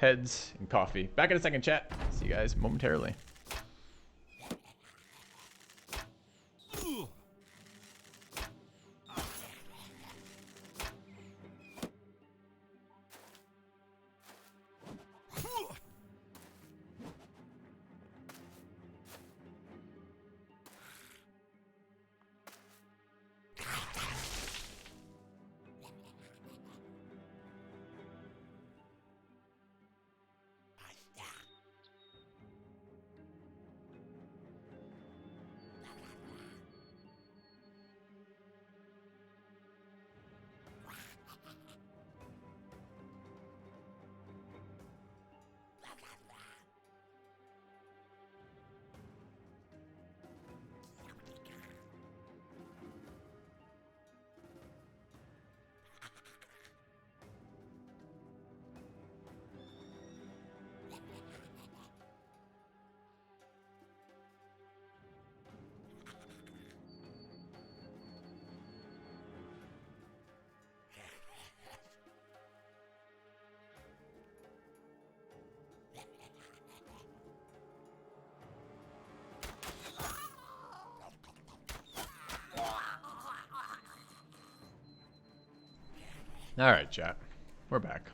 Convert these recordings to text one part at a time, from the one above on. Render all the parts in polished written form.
heads, and coffee. Back in a second, chat. See you guys momentarily. All right, chat. We're back.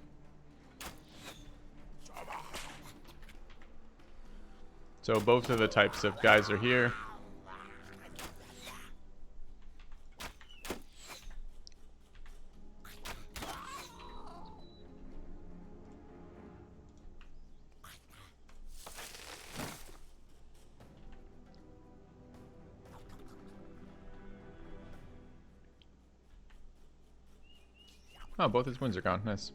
So both of the types of guys are here. Oh, both his wounds are gone. Nice.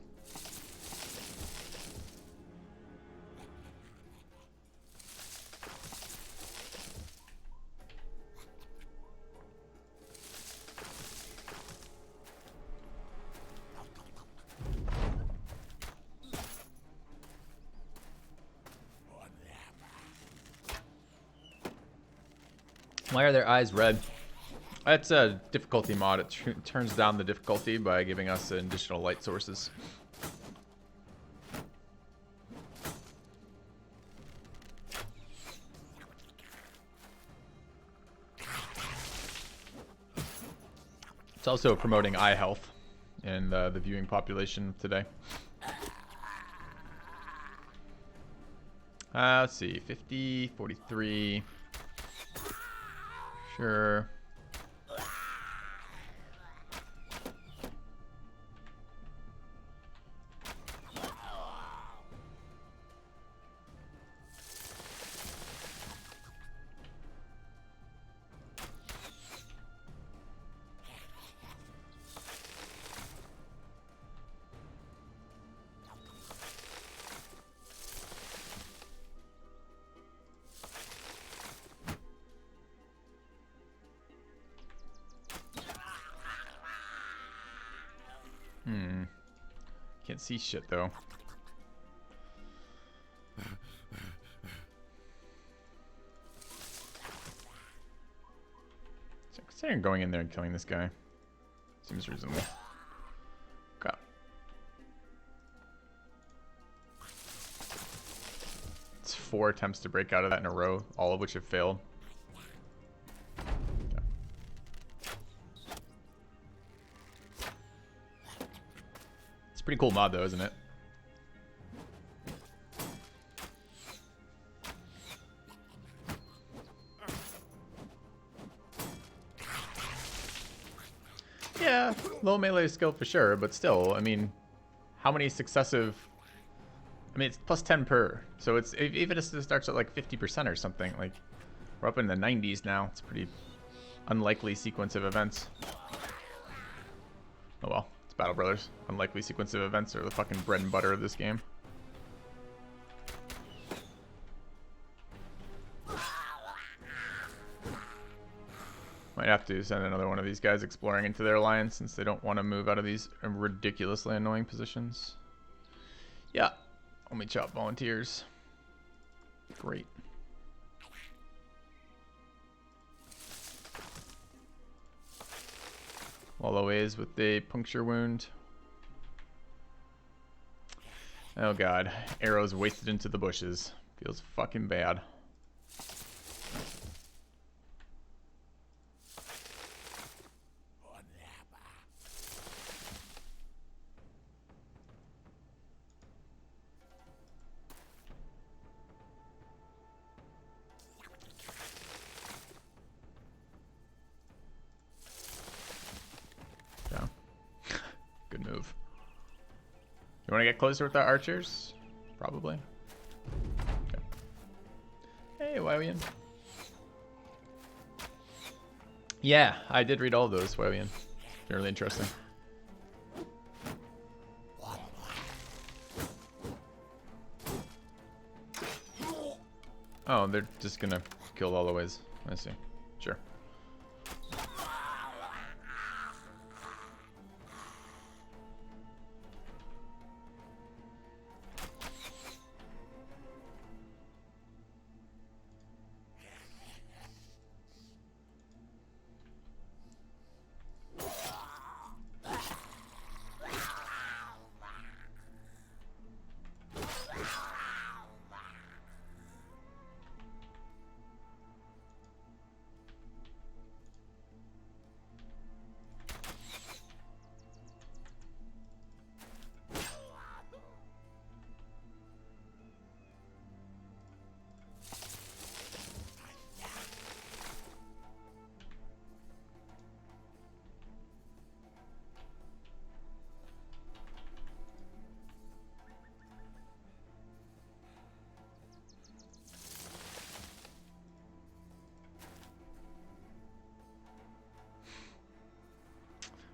Why are their eyes red? That's a difficulty mod. It turns down the difficulty by giving us additional light sources. It's also promoting eye health in the viewing population today. Let's see, 50, 43. Sure. Can't see shit though. So considering going in there and killing this guy seems reasonable. Okay. It's 4 attempts to break out of that in a row, all of which have failed. Pretty cool mod though, isn't it? Yeah, low melee skill for sure, but still, I mean, how many successive... I mean, it's plus 10 per, so it's even if it starts at like 50% or something, like, we're up in the 90s now. It's a pretty unlikely sequence of events. Oh well. BattleBrothers. Unlikely sequence of events are the fucking bread and butter of this game. Might have to send another one of these guys exploring into their alliance since they don't want to move out of these ridiculously annoying positions. Yeah. Only chop volunteers. Great. Wallow is with the puncture wound. Oh god, arrows wasted into the bushes. Feels fucking bad. Good move. You want to get closer with the archers? Probably. Okay. Hey, Wowian. Yeah, I did read all of those, Wowian. They're really interesting. Oh, they're just gonna kill all the ways. I see. Sure.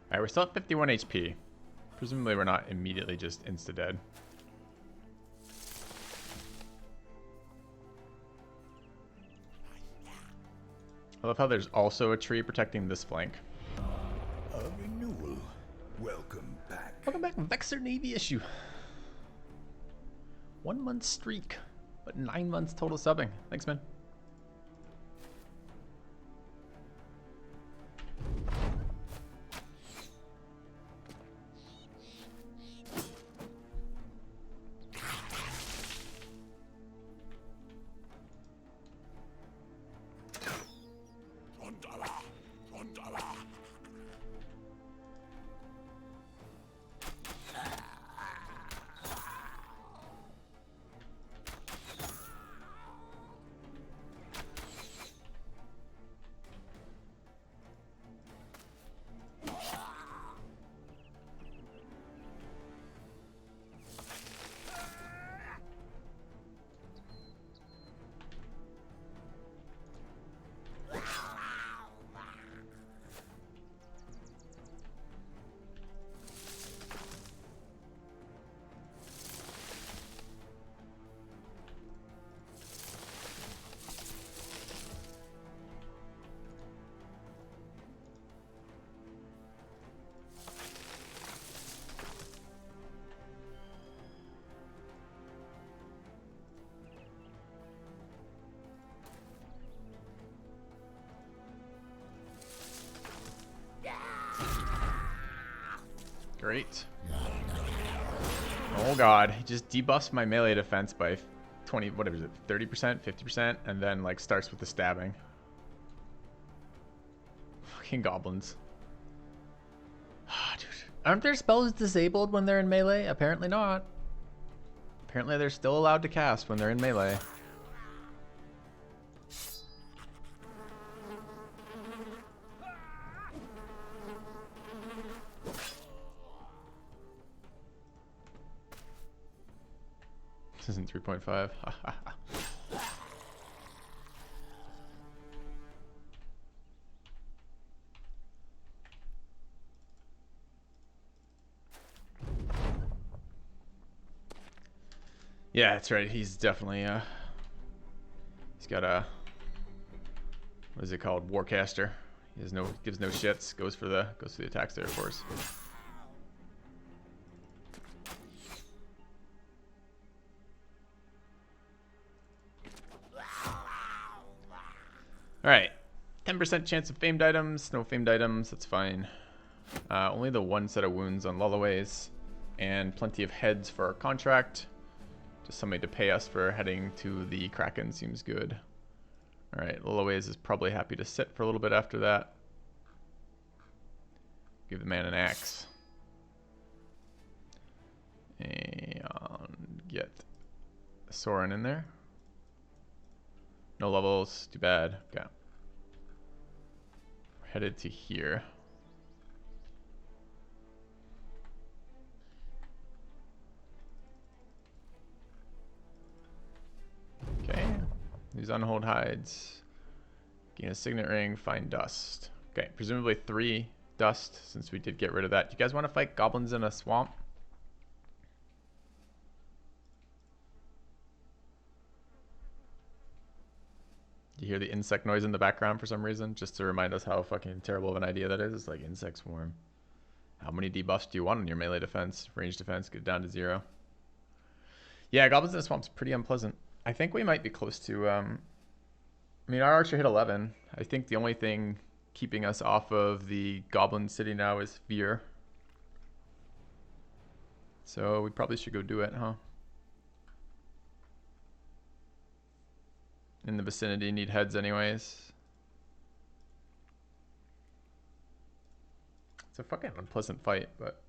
Alright, we're still at 51 HP. Presumably we're not immediately just insta-dead. I love how there's also a tree protecting this flank. A renewal. Welcome back. Welcome back, Vexer Navy issue. 1 month streak, but 9 months total subbing. Thanks, man. Great. Oh god, he just debuffs my melee defense by 20, whatever is it, 30%, 50%, and then like starts with the stabbing. Fucking goblins. Dude, aren't their spells disabled when they're in melee? Apparently not. Apparently they're still allowed to cast when they're in melee. This isn't 3.5. Yeah, that's right. He's definitely he's got a, what is it called? Warcaster. He has no, gives no shits. Goes for the attacks there, of course. Alright, 10% chance of famed items, no famed items, that's fine. Only the 1 set of wounds on Lullaways, and plenty of heads for our contract. Just somebody to pay us for heading to the Kraken seems good. Alright, HTlwwgODZu is probably happy to sit for a little bit after that. Give the man an axe. And get Soren in there. No levels, too bad. Okay. We're headed to here. Okay. These unhold hides. Gain a signet ring, find dust. Okay, presumably 3 dust since we did get rid of that. You guys want to fight goblins in a swamp? You hear the insect noise in the background for some reason, just to remind us how fucking terrible of an idea that is. It's like insect swarm. How many debuffs do you want on your melee defense? Range defense, get down to 0. Yeah, goblins in the swamp's pretty unpleasant. I think we might be close to, I mean, our archer hit 11. I think the only thing keeping us off of the goblin city now is fear. So we probably should go do it, huh? In the vicinity, need heads anyways. It's a fucking unpleasant fight, but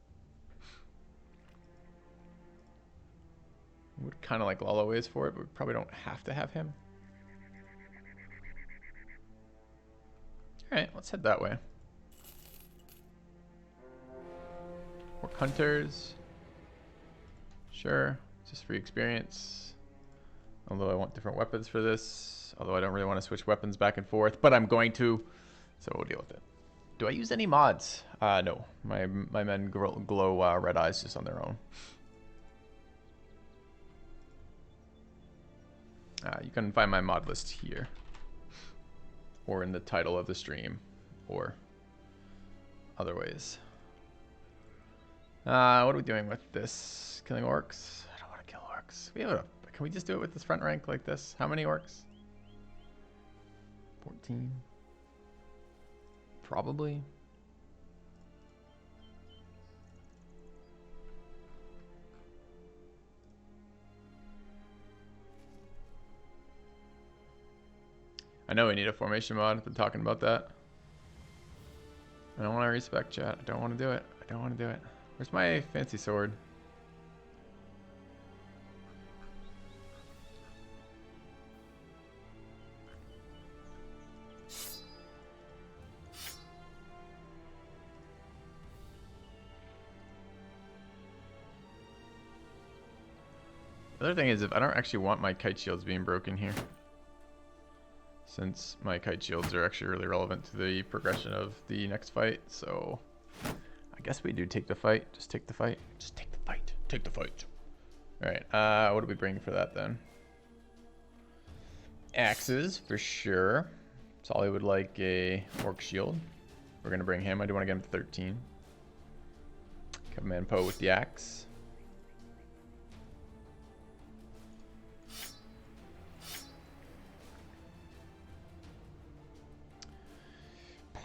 I would kind of like HTlwwgODZu for it, but we probably don't have to have him. Alright, let's head that way. More hunters. Sure, just free experience. Although I want different weapons for this. Although I don't really want to switch weapons back and forth, but I'm going to. So we'll deal with it. Do I use any mods? No. My men glow red eyes just on their own. You can find my mod list here. Or in the title of the stream. Or other ways. What are we doing with this? Killing orcs? I don't want to kill orcs. We have a... Can we just do it with this front rank like this? How many orcs? 14. Probably. I know we need a formation mod. I've been talking about that. I don't want to respec chat. I don't want to do it. I don't want to do it. Where's my fancy sword? The other thing is, if I don't actually want my kite shields being broken here, since my kite shields are actually really relevant to the progression of the next fight, so I guess we do take the fight. Just take the fight. Just take the fight. Take the fight. Alright, what do we bring for that then? Axes, for sure. Solly would like a orc shield. We're going to bring him. I do want to get him to 13. Command Poe with the axe.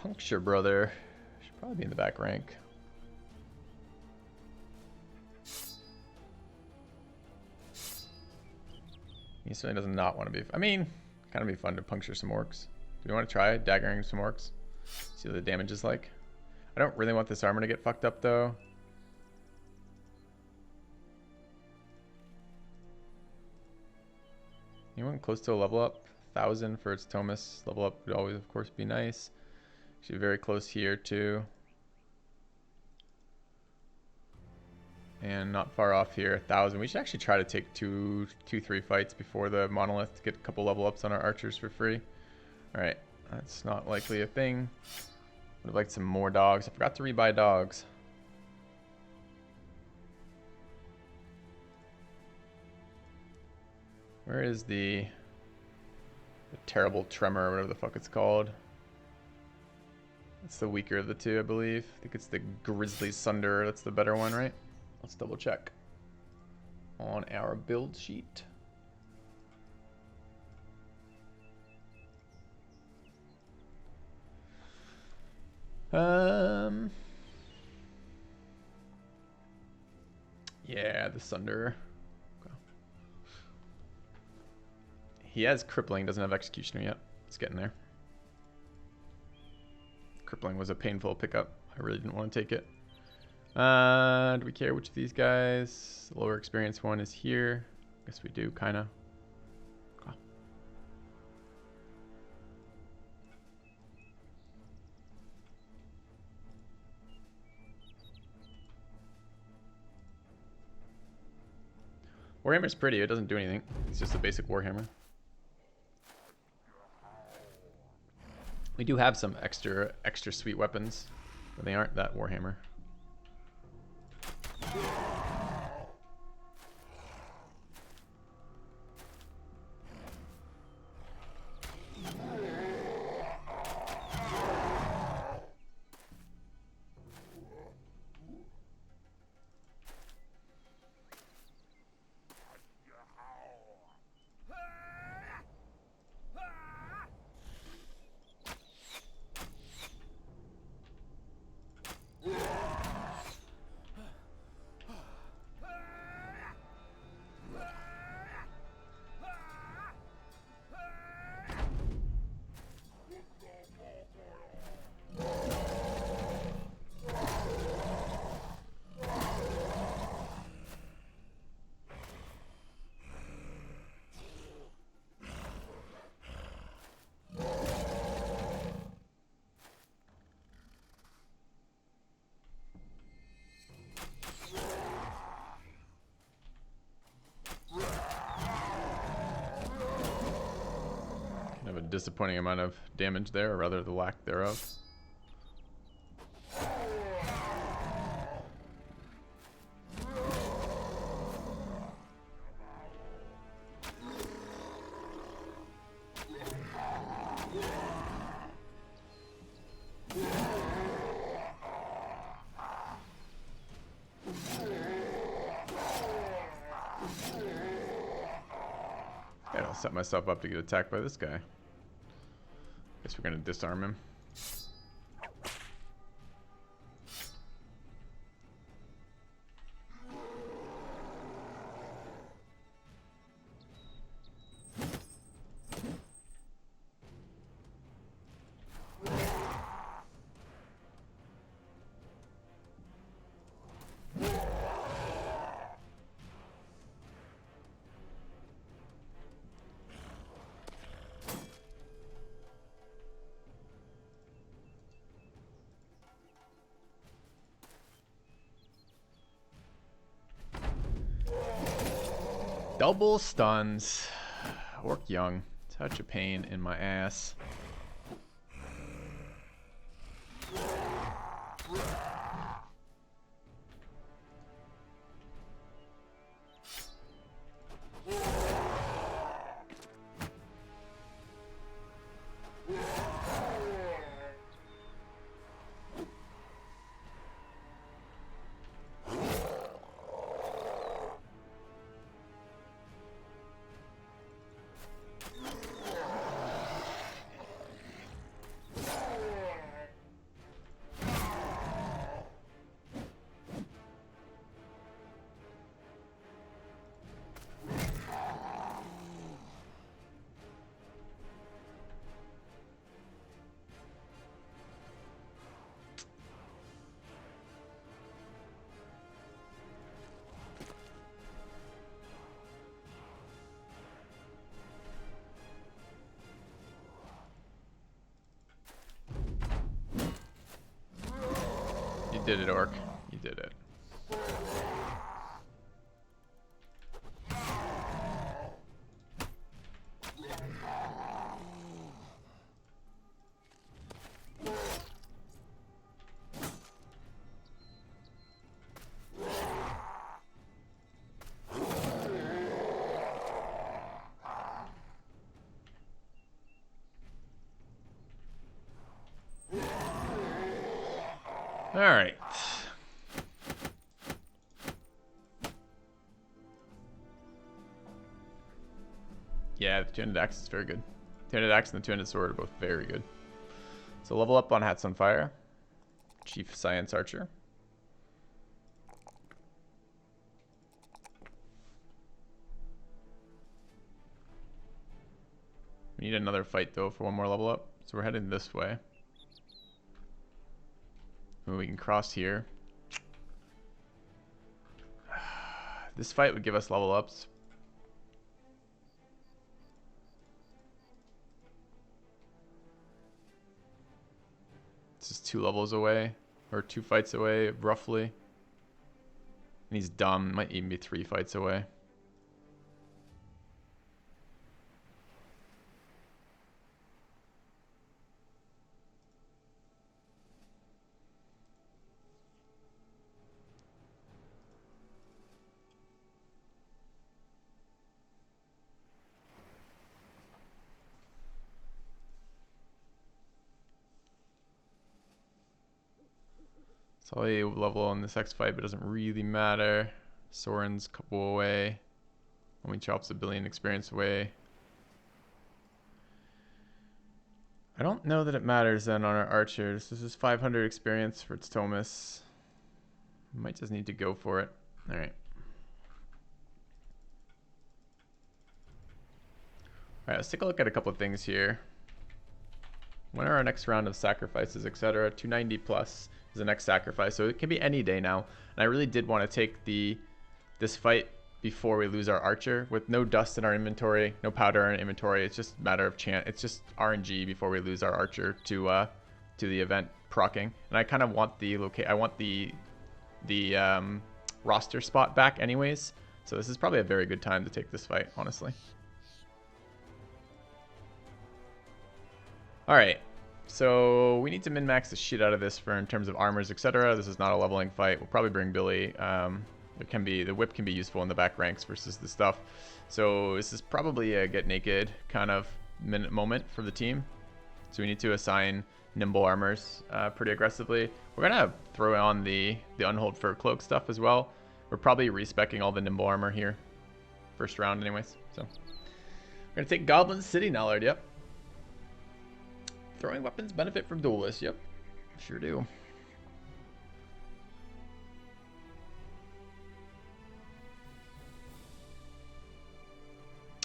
Puncture brother should probably be in the back rank. He certainly does not want to be. I mean, kind of be fun to puncture some orcs. Do you want to try daggering some orcs? See what the damage is like. I don't really want this armor to get fucked up though. Anyone close to a level up? 1,000 for its Thomas. Level up would always, of course, be nice. Actually, very close here too. And not far off here, 1,000. We should actually try to take 3 fights before the monolith to get a couple level ups on our archers for free. Alright, that's not likely a thing. Would have liked some more dogs. I forgot to rebuy dogs. Where is the terrible tremor, or whatever the fuck it's called? It's the weaker of the two, I believe. I think it's the Grizzly Sunder. That's the better one, right? Let's double check on our build sheet. Yeah, the Sunder. Okay. He has crippling, doesn't have executioner yet. It's getting there. Crippling was a painful pickup. I really didn't want to take it. Do we care which of these guys? The lower experience one is here. Guess we do, kind of. Warhammer's pretty. It doesn't do anything. It's just a basic Warhammer. We do have some extra sweet weapons, but they aren't that Warhammer. Have a disappointing amount of damage there, or rather the lack thereof. Yeah, I'll set myself up to get attacked by this guy. Guess we're gonna disarm him. Double stuns. Orc Young. Such a pain in my ass. You did it, Orc. You did it. All right. Yeah, the two-handed axe is very good. Two-handed axe and the two-handed sword are both very good. So level up on Hats on Fire. Chief Science Archer. We need another fight though for one more level up. So we're heading this way. And we can cross here. This fight would give us level ups. This is 2 levels away. Or 2 fights away, roughly. And he's dumb. Might even be 3 fights away. So a level on this X fight, but it doesn't really matter. Soren's a couple away. Only chops a billion experience away. I don't know that it matters then on our archers. This is 500 experience for its Thomas. Might just need to go for it. Alright. Alright, let's take a look at a couple of things here. When are our next round of sacrifices, etc.? 290 plus is the next sacrifice, so it can be any day now. And I really did want to take this fight before we lose our archer with no dust in our inventory, no powder in our inventory. It's just a matter of chance. It's just RNG before we lose our archer to the event proccing. And I kind of want the roster spot back anyways. So this is probably a very good time to take this fight, honestly. Alright, so we need to min-max the shit out of this in terms of armors, etc. This is not a leveling fight. We'll probably bring Billy. The whip can be useful in the back ranks versus the stuff. So this is probably a get naked kind of moment for the team. So we need to assign nimble armors pretty aggressively. We're going to throw on the unhold fur cloak stuff as well. We're probably respecking all the nimble armor here. First round anyways. So we're going to take Goblin City Nallard, yep. Throwing weapons benefit from duelists, yep. Sure do.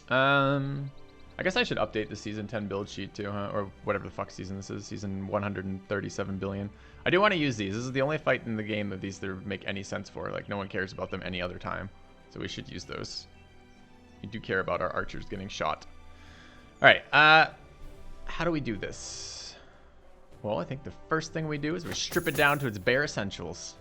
I guess I should update the season 10 build sheet too, huh? Or whatever the fuck season this is, season 137 billion. I do want to use these. This is the only fight in the game of these that make any sense for. Like, no one cares about them any other time. So we should use those. We do care about our archers getting shot. Alright, how do we do this? Well, I think the first thing we do is we strip it down to its bare essentials.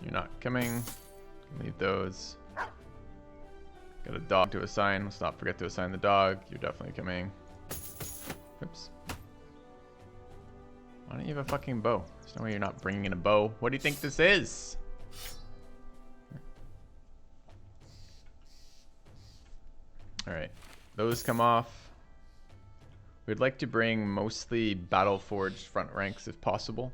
You're not coming. Leave those. Got a dog to assign. Let's not forget to assign the dog. You're definitely coming. Oops. Why don't you have a fucking bow? There's no way you're not bringing in a bow. What do you think this is? Alright. Those come off. We'd like to bring mostly battle forged front ranks if possible.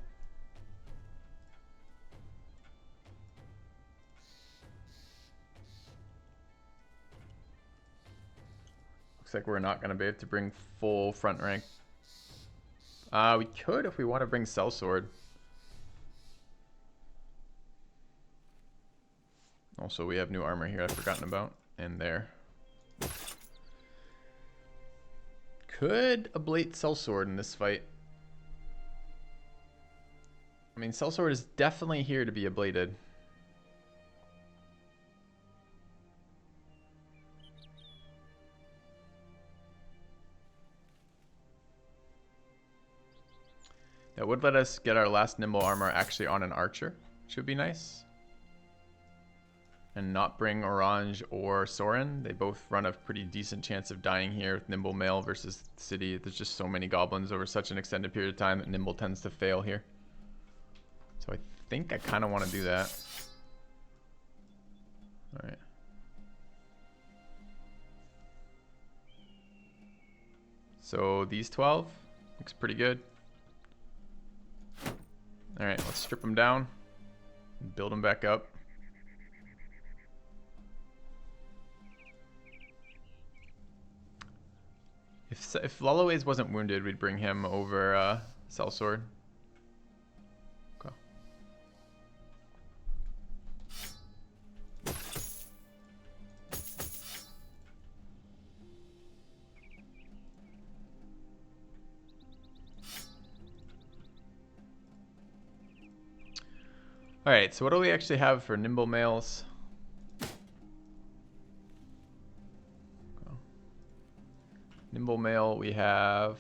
Looks like we're not going to be able to bring full front rank. We could if we want to bring sellsword. Also, we have new armor here I've forgotten about. And there. Could ablate sellsword in this fight. I mean, sellsword is definitely here to be ablated. That would let us get our last nimble armor actually on an archer, which would be nice. And not bring Orange or Soren. They both run a pretty decent chance of dying here with Nimble Male versus City. There's just so many goblins over such an extended period of time that Nimble tends to fail here. So I think I kind of want to do that. Alright. So these 12 looks pretty good. Alright, let's strip them down and build them back up. If Lulloways wasn't wounded, we'd bring him over Sellsword. Okay. All right, so what do we actually have for nimble males? Nimble male, we have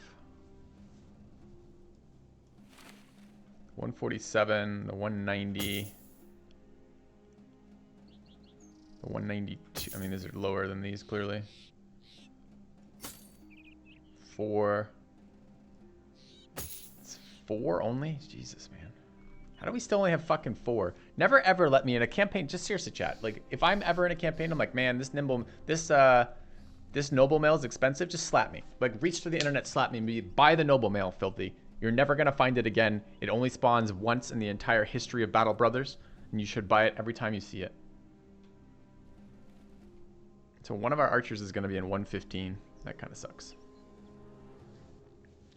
147, the 190, the 192. I mean, these are lower than these, clearly. 4. It's 4 only? Jesus, man. How do we still only have fucking 4? Never ever let me in a campaign. Just seriously, chat. Like, if I'm ever in a campaign, I'm like, man, this noble mail is expensive. Just slap me. Like, reach to the internet, slap me. Buy the noble mail, filthy. You're never gonna find it again. It only spawns once in the entire history of BattleBrothers, and you should buy it every time you see it. So one of our archers is gonna be in 115. That kind of sucks.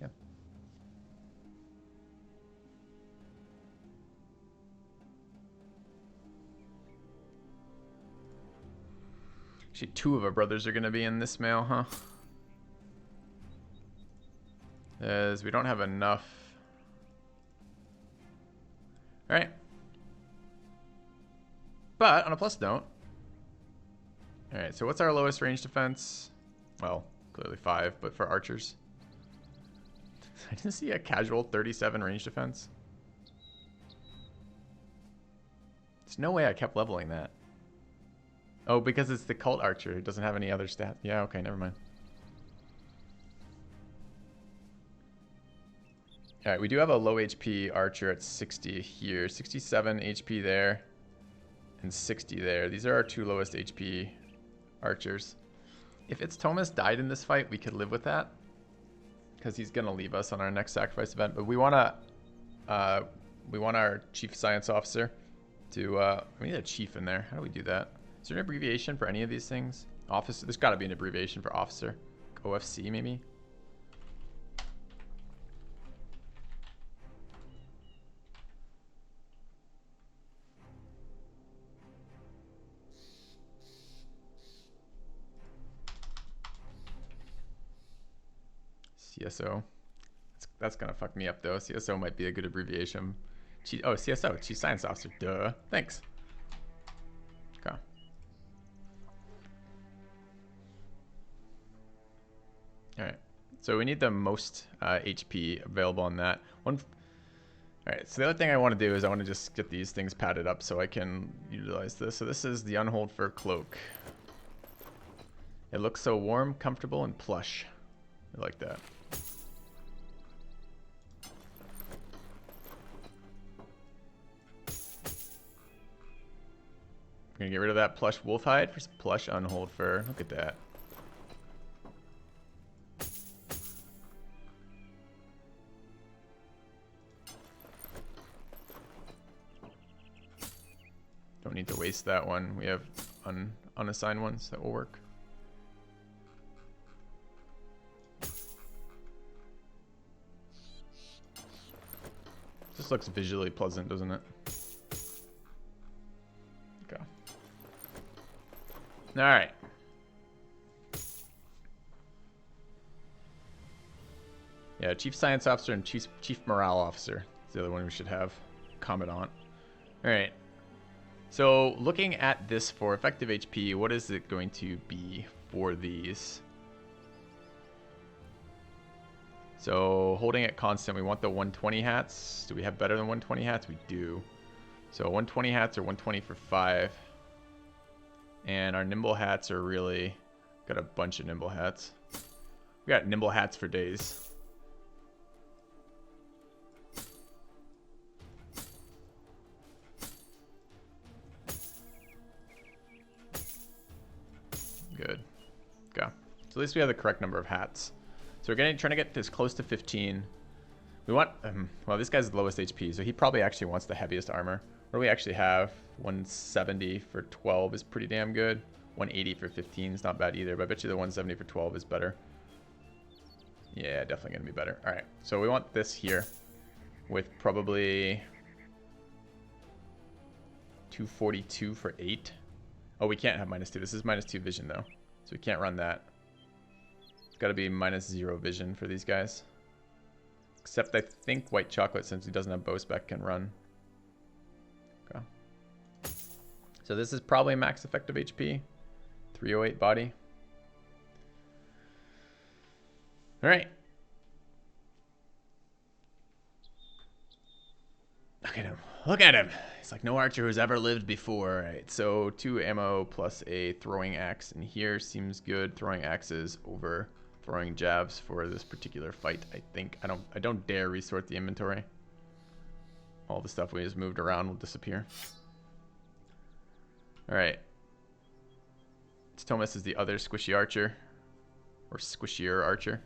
Yeah. Actually, 2 of our brothers are gonna be in this mail, huh? As we don't have enough. All right. But on a plus note. All right, so what's our lowest range defense? Well, clearly 5, but for archers. I didn't see a casual 37 range defense. There's no way I kept leveling that. Oh, because it's the cult archer. It doesn't have any other stats. Yeah, okay, never mind. All right, we do have a low HP archer at 60 here. 67 HP there and 60 there. These are our 2 lowest HP archers. If it's Thomas died in this fight, we could live with that because he's going to leave us on our next sacrifice event. But we want our chief science officer to, we need a chief in there. How do we do that? Is there an abbreviation for any of these things? Officer, there's got to be an abbreviation for officer. OFC maybe? CSO. That's gonna fuck me up though. CSO might be a good abbreviation. Oh, CSO, Chief Science Officer. Duh. Thanks. Okay. All right. So we need the most HP available on that one. All right. So the other thing I want to do is I want to just get these things padded up so I can utilize this. So this is the unhold fur cloak. It looks so warm, comfortable, and plush. I like that. We're gonna get rid of that plush wolf hide for some plush unhold fur. Look at that. Don't need to waste that one. We have unassigned ones that will work. This looks visually pleasant, doesn't it? Okay. All right. Yeah, Chief Science Officer and Chief Morale Officer. That's the other one we should have. Commandant. All right. So looking at this for effective HP, what is it going to be for these? So holding it constant, we want the 120 hats. Do we have better than 120 hats? We do. So 120 hats are 120 for 5. And our nimble hats are really, got a bunch of nimble hats. We got nimble hats for days. Good. Okay. So at least we have the correct number of hats. So we're trying to get this close to 15. We want, well, this guy's the lowest HP, so he probably actually wants the heaviest armor. What do we actually have? 170 for 12 is pretty damn good. 180 for 15 is not bad either, but I bet you the 170 for 12 is better. Yeah, definitely gonna be better. All right, so we want this here with probably 242 for 8. Oh, we can't have -2. This is -2 vision though, so we can't run that. It's got to be -0 vision for these guys. Except I think white chocolate, since he doesn't have bow spec, can run. Okay. So this is probably max effective HP. 308 body. All right. Look at him. Look at him. He's like no archer who's ever lived before. All right. So 2 ammo plus a throwing axe in here seems good. Throwing axes over throwing jabs for this particular fight, I think. I don't dare resort the inventory. All the stuff we just moved around will disappear. All right. Thomas is the other squishy archer, or squishier archer.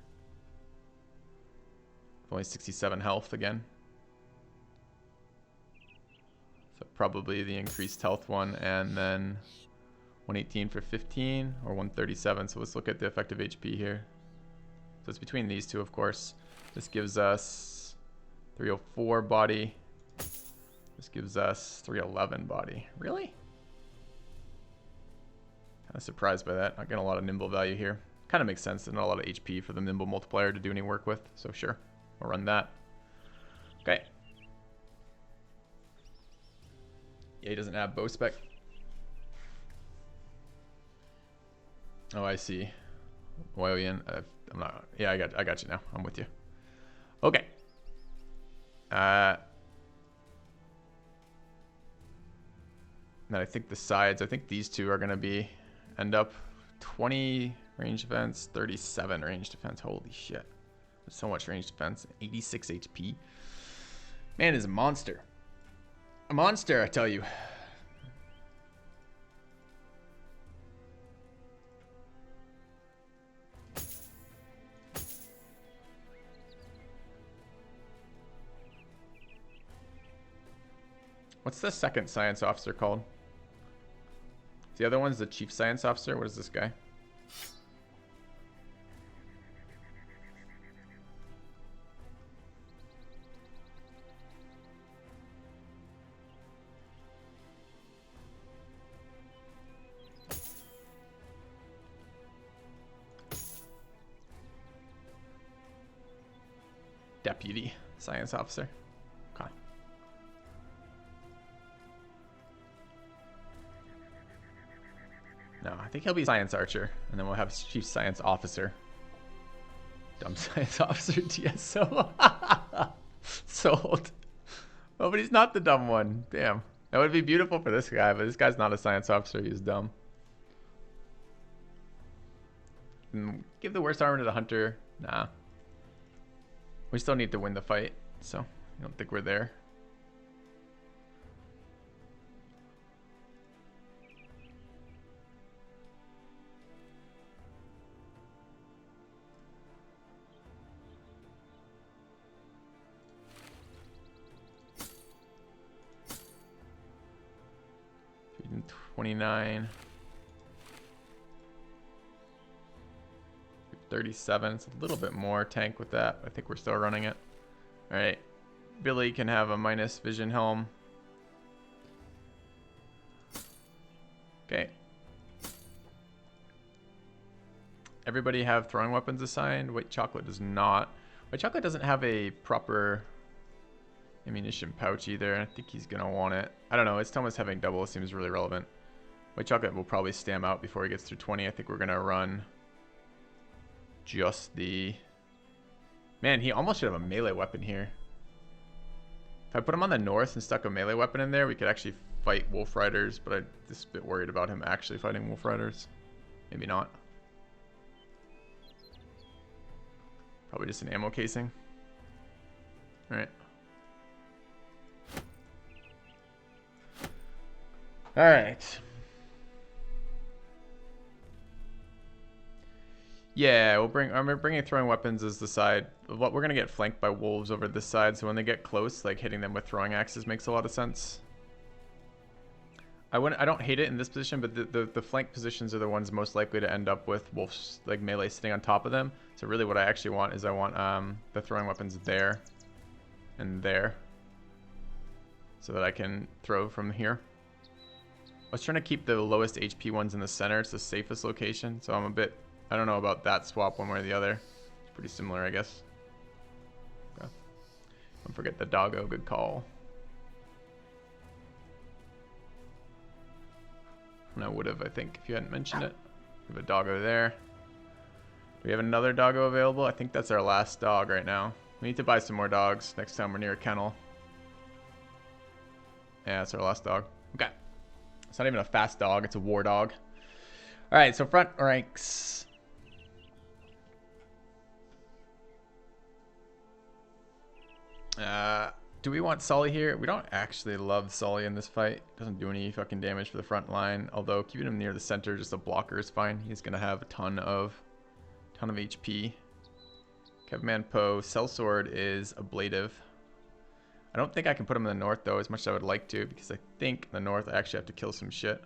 Only 67 health again. So probably the increased health one, and then 118 for 15, or 137. So let's look at the effective HP here. So it's between these two, of course. This gives us 304 body. This gives us 311 body. Really? Kind of surprised by that. Not getting a lot of nimble value here. Kind of makes sense. There's not a lot of HP for the nimble multiplier to do any work with. So sure, we'll run that. Okay. Yeah, he doesn't have bow spec. Oh, I see. Wyoian. I'm not. Yeah, I got you now. I'm with you. Okay. Then I think the sides. I think these two are gonna end up 20 range defense, 37 range defense. Holy shit! There's so much range defense. 86 HP. Man is a monster. A monster, I tell you. What's the second science officer called? The other one's the chief science officer. What is this guy? Deputy science officer. Okay. No, I think he'll be science archer, and then we'll have chief science officer. Dumb science officer TSO. Sold. Oh, but he's not the dumb one. Damn. That would be beautiful for this guy, but this guy's not a science officer. He's dumb. Give the worst armor to the hunter. Nah. We still need to win the fight, so I don't think we're there. And 29. 37. It's a little bit more tank with that. I think we're still running it. All right. Billy can have a minus vision helm. Okay. Everybody have throwing weapons assigned. White chocolate does not. White chocolate doesn't have a proper ammunition pouch either. I think he's going to want it. I don't know. It's Thomas having double seems really relevant. White chocolate will probably stam out before he gets through 20. I think we're going to run just the... Man, he almost should have a melee weapon here. If I put him on the north and stuck a melee weapon in there, we could actually fight wolf riders, but I'm just a bit worried about him actually fighting wolf riders. Maybe not. Probably just an ammo casing. Alright. Alright. Yeah, I'm bringing throwing weapons as the side. We're gonna get flanked by wolves over this side, so when they get close, like hitting them with throwing axes makes a lot of sense. I don't hate it in this position, but the flank positions are the ones most likely to end up with wolves like melee sitting on top of them. So really what I actually want is I want the throwing weapons there and there, so that I can throw from here. I was trying to keep the lowest HP ones in the center. It's the safest location, so I'm a bit, I don't know about that swap one way or the other. It's pretty similar, I guess. Okay. Don't forget the doggo, good call. And I would have, I think, if you hadn't mentioned it. We have a doggo there. Do we have another doggo available? I think that's our last dog right now. We need to buy some more dogs next time we're near a kennel. Yeah, that's our last dog. Okay. It's not even a fast dog, it's a war dog. Alright, so front ranks. Do we want Sully here? We don't actually love Sully in this fight. Doesn't do any fucking damage for the front line. Although keeping him near the center, just a blocker is fine. He's gonna have a ton of HP. Kevman Poe, Sellsword is ablative. I don't think I can put him in the north though, as much as I would like to, because I think in the north I actually have to kill some shit.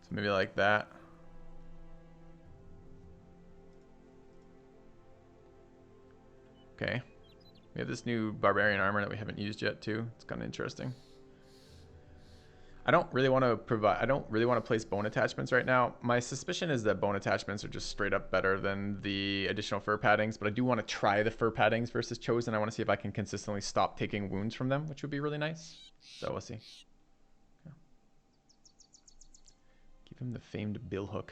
So maybe like that. Okay. We have this new barbarian armor that we haven't used yet too. It's kind of interesting. I don't really want to place bone attachments right now. My suspicion is that bone attachments are just straight up better than the additional fur paddings, but I do want to try the fur paddings versus Chosen. I want to see if I can consistently stop taking wounds from them, which would be really nice. So we'll see. Okay. Give him the famed billhook.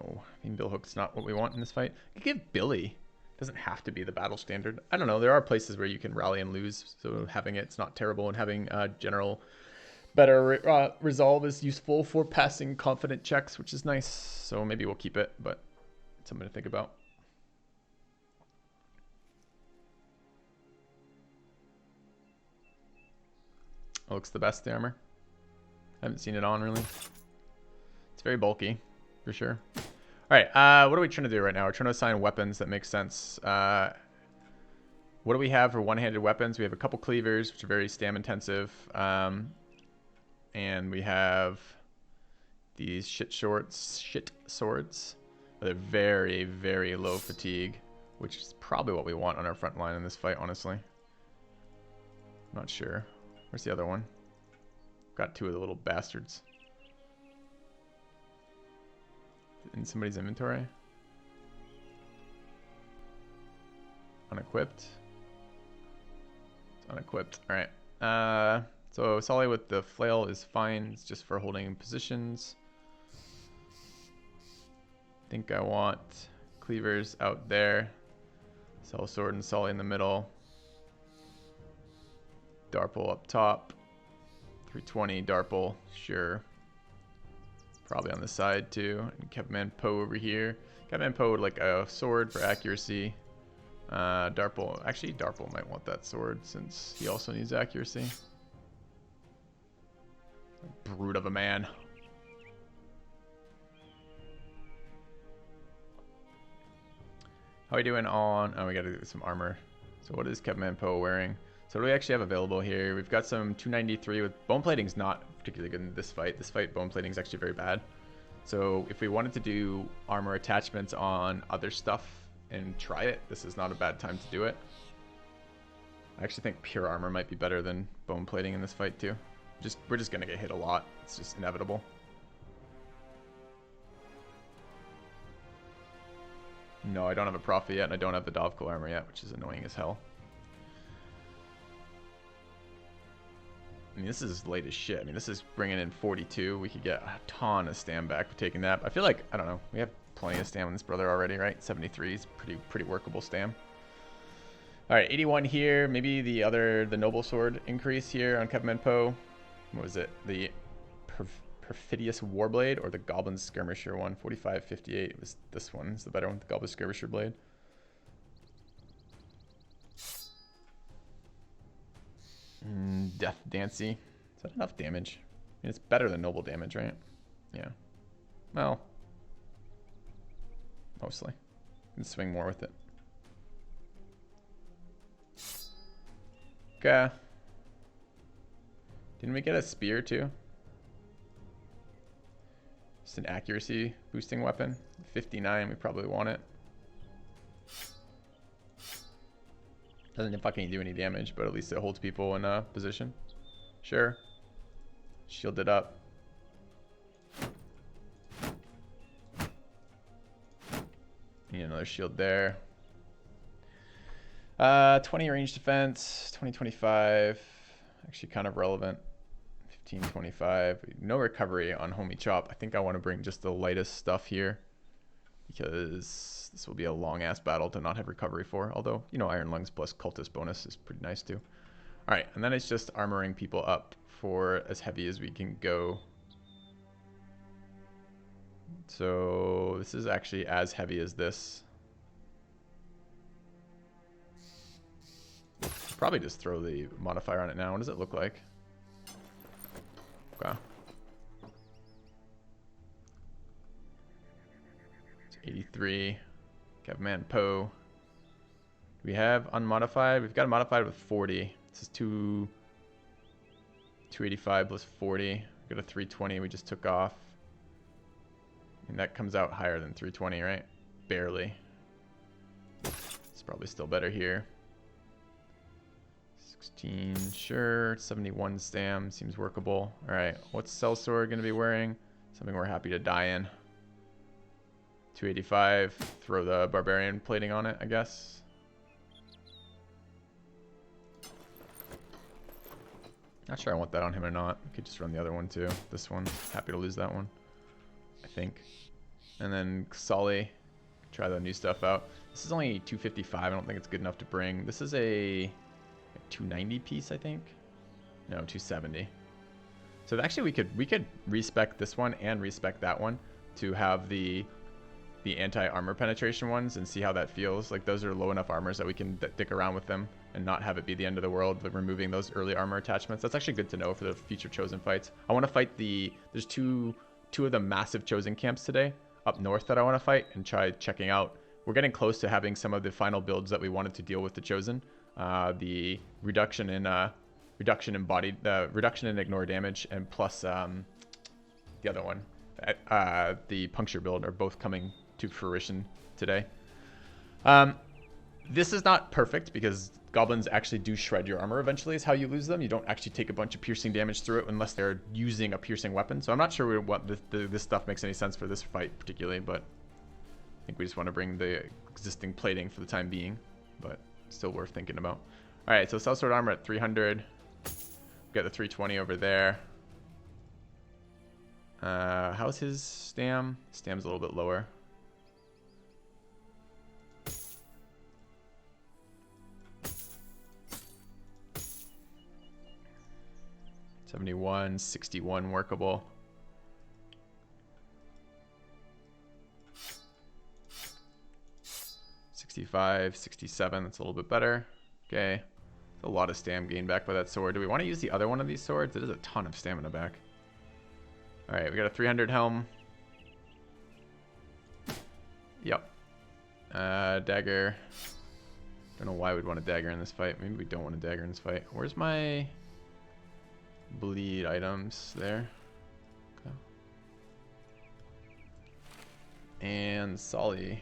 No, I mean billhook's not what we want in this fight. I could give Billy. Doesn't have to be the battle standard. I don't know. There are places where you can rally and lose, so having it's not terrible, and having general better resolve is useful for passing confident checks, which is nice. So maybe we'll keep it, but it's something to think about. It looks the best, the armor. I haven't seen it on really. It's very bulky, for sure. All right, what are we trying to do right now? We're trying to assign weapons that make sense. What do we have for one-handed weapons? We have a couple cleavers, which are very stam intensive. And we have these shit swords. They're very, very low fatigue, which is probably what we want on our front line in this fight, honestly. I'm not sure. Where's the other one? Got two of the little bastards. In somebody's inventory. Unequipped. It's unequipped. Alright. So Sully with the flail is fine. It's just for holding positions. I think I want cleavers out there. Sellsword and Sully in the middle. Darple up top. 320 Darple, sure. Probably on the side too. And Kevman Poe over here. Kevman Poe would like a sword for accuracy. Darple, actually Darple might want that sword since he also needs accuracy. A brute of a man. How are we doing on, oh we gotta do some armor. So what is Kevman Poe wearing? So what do we actually have available here? We've got some 293 with bone plating's not particularly good in this fight. This fight, bone plating is actually very bad. So if we wanted to do armor attachments on other stuff and try it, this is not a bad time to do it. I actually think pure armor might be better than bone plating in this fight too. We're just gonna get hit a lot. It's just inevitable. No, I don't have a Prophet yet, and I don't have the Dovko armor yet, which is annoying as hell. I mean, this is late as shit. I mean, this is bringing in 42. We could get a ton of stam back for taking that. I feel like, I don't know, we have plenty of stam on this brother already, right? 73 is pretty workable stam. All right, 81 here. Maybe the Noble Sword increase here on Kevman Poe. What was it? The Perfidious Warblade or the Goblin Skirmisher one? 45, 58. It was this one. It's the better one, the Goblin Skirmisher Blade. Death Dancy. Is that enough damage? I mean, it's better than noble damage, right? Yeah. Well, mostly. You can swing more with it. Okay. Didn't we get a spear too? Just an accuracy boosting weapon. 59, we probably want it. Doesn't fucking do any damage, but at least it holds people in a position. Sure. Shield it up. Another shield there. 20 range defense, 20-25. Actually kind of relevant. 15-25. No recovery on Homie Chop. I think I want to bring just the lightest stuff here, because this will be a long ass battle to not have recovery for. Although, you know, Iron Lungs plus Cultist bonus is pretty nice too. Alright, and then it's just armoring people up for as heavy as we can go. So this is actually as heavy as this. Probably just throw the modifier on it now. What does it look like? Okay. It's 83. Kevman Poe. We have unmodified. We've got a modified with 40. This is 285 plus 40. We've got a 320 we just took off. And that comes out higher than 320, right? Barely. It's probably still better here. 16, sure. 71 stam seems workable. All right, what's Sellsword going to be wearing? Something we're happy to die in. 285. Throw the barbarian plating on it, I guess. Not sure I want that on him or not. We could just run the other one too. This one. Happy to lose that one, I think. And then Sully. Try the new stuff out. This is only 255. I don't think it's good enough to bring. This is a 290 piece, I think. No, 270. So actually we could respec this one and respec that one to have the anti-armor penetration ones and see how that feels. Like, those are low enough armors that we can dick around with them and not have it be the end of the world, like removing those early armor attachments. That's actually good to know for the future Chosen fights. I want to fight there's two of the massive Chosen camps today up north that I want to fight and try checking out. We're getting close to having some of the final builds that we wanted to deal with the Chosen. The reduction in ignore damage, and plus the other one, the puncture build, are both coming to fruition today. This is not perfect because goblins actually do shred your armor eventually is how you lose them. You don't actually take a bunch of piercing damage through it unless they're using a piercing weapon. So I'm not sure what this stuff makes any sense for this fight particularly, but I think we just want to bring the existing plating for the time being, but still worth thinking about. All right, so Sellsword armor at 300. We've got the 320 over there. How's his stam? Stam's a little bit lower. $71, 61 workable. $65, 67, that's a little bit better. Okay. That's a lot of stam gained back by that sword. Do we want to use the other one of these swords? It is a ton of stamina back. Alright, we got a 300 helm. Yep. Dagger. Don't know why we'd want a dagger in this fight. Maybe we don't want a dagger in this fight. Where's my bleed items? There. Okay. And Sully.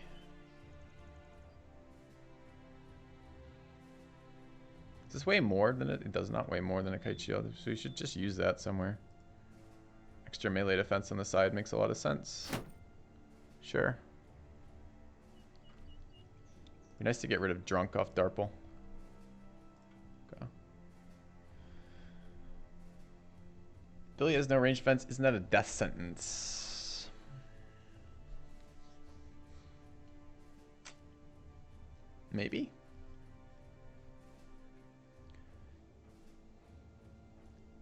Does this weigh more than it? It does not weigh more than a kite shield, so we should just use that somewhere. Extra melee defense on the side makes a lot of sense. Sure. Be nice to get rid of Drunk off Darple. Okay. Billy has no range defense. Isn't that a death sentence? Maybe.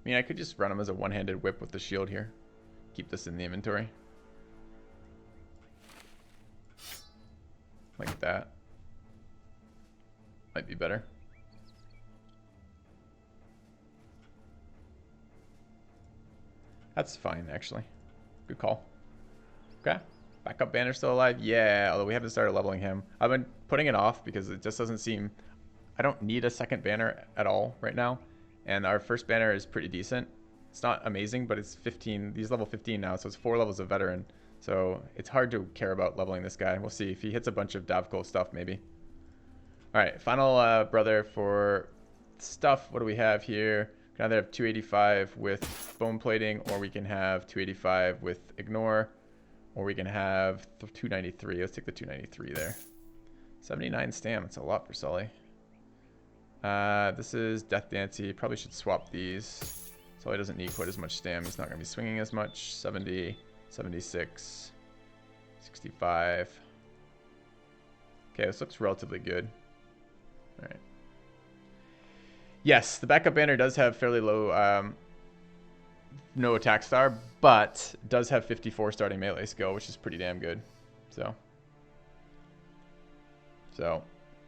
I mean, I could just run him as a one-handed whip with the shield here. Keep this in the inventory. Like that. Might be better. That's fine, actually. Good call. Okay. Backup banner still alive? Yeah, although we haven't started leveling him. I've been putting it off because it just doesn't seem... I don't need a second banner at all right now. And our first banner is pretty decent. It's not amazing, but it's 15. He's level 15 now, so it's 4 levels of veteran. So it's hard to care about leveling this guy. We'll see if he hits a bunch of Davkol stuff, maybe. All right, final brother for stuff. What do we have here? We can either have 285 with bone plating, or we can have 285 with ignore, or we can have 293. Let's take the 293 there. 79 stam. That's a lot for Sully. This is Death Dancy. Probably should swap these. Sully doesn't need quite as much stam. He's not going to be swinging as much. 70, 76, 65. Okay, this looks relatively good. All right. Yes, the backup banner does have fairly low, no attack star, but does have 54 starting melee skill, which is pretty damn good. So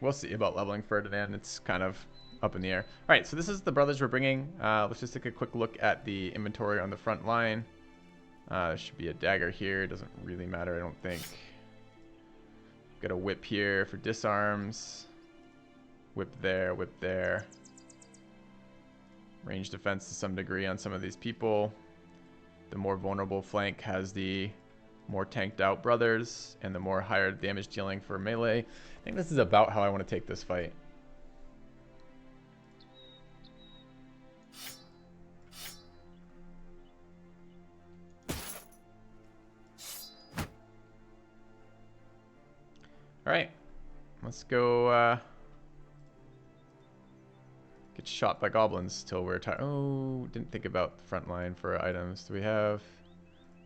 we'll see about leveling Ferdinand. It's kind of up in the air. All right, so this is the brothers we're bringing. Let's just take a quick look at the inventory on the front line. There should be a dagger here. It doesn't really matter, I don't think. Got a whip here for disarms. Whip there, whip there. Range defense to some degree on some of these people. The more vulnerable flank has the more tanked out brothers, and the more higher damage dealing for melee. I think this is about how I want to take this fight. All right, let's go get shot by goblins till we're tired. Oh, didn't think about the front line for items. Do we have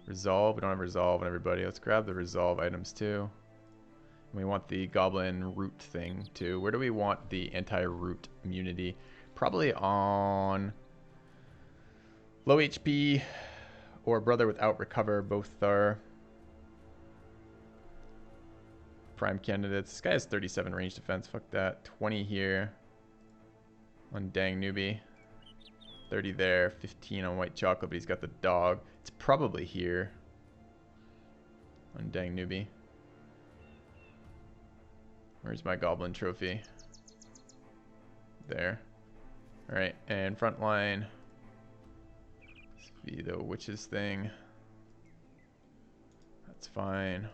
resolve? We don't have resolve on everybody. Let's grab the resolve items too. And we want the goblin root thing too. Where do we want the anti-root immunity? Probably on low HP or brother without recover. Both are prime candidates. This guy has 37 range defense. Fuck that. 20 here on dang newbie. 30 there. 15 on white chocolate, but he's got the dog. It's probably here on dang newbie. Where's my goblin trophy? There. All right, and front line. Let's be the witches thing. That's fine.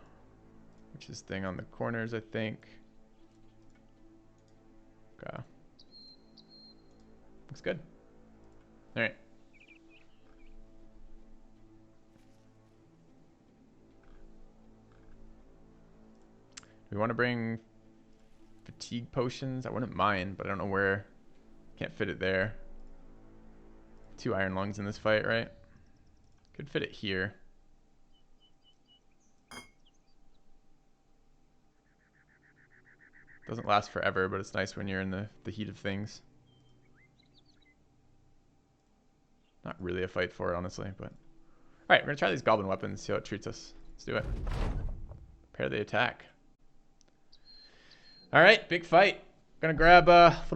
Witches thing on the corners, I think. Okay. Looks good. All right. Do we want to bring fatigue potions? I wouldn't mind, but I don't know where. Can't fit it there. 2 iron lungs in this fight, right? Could fit it here. Doesn't last forever, but it's nice when you're in the heat of things. Not really a fight for it, honestly, but... Alright, we're gonna try these goblin weapons, see how it treats us. Let's do it. Prepare the attack. Alright, big fight. Gonna grab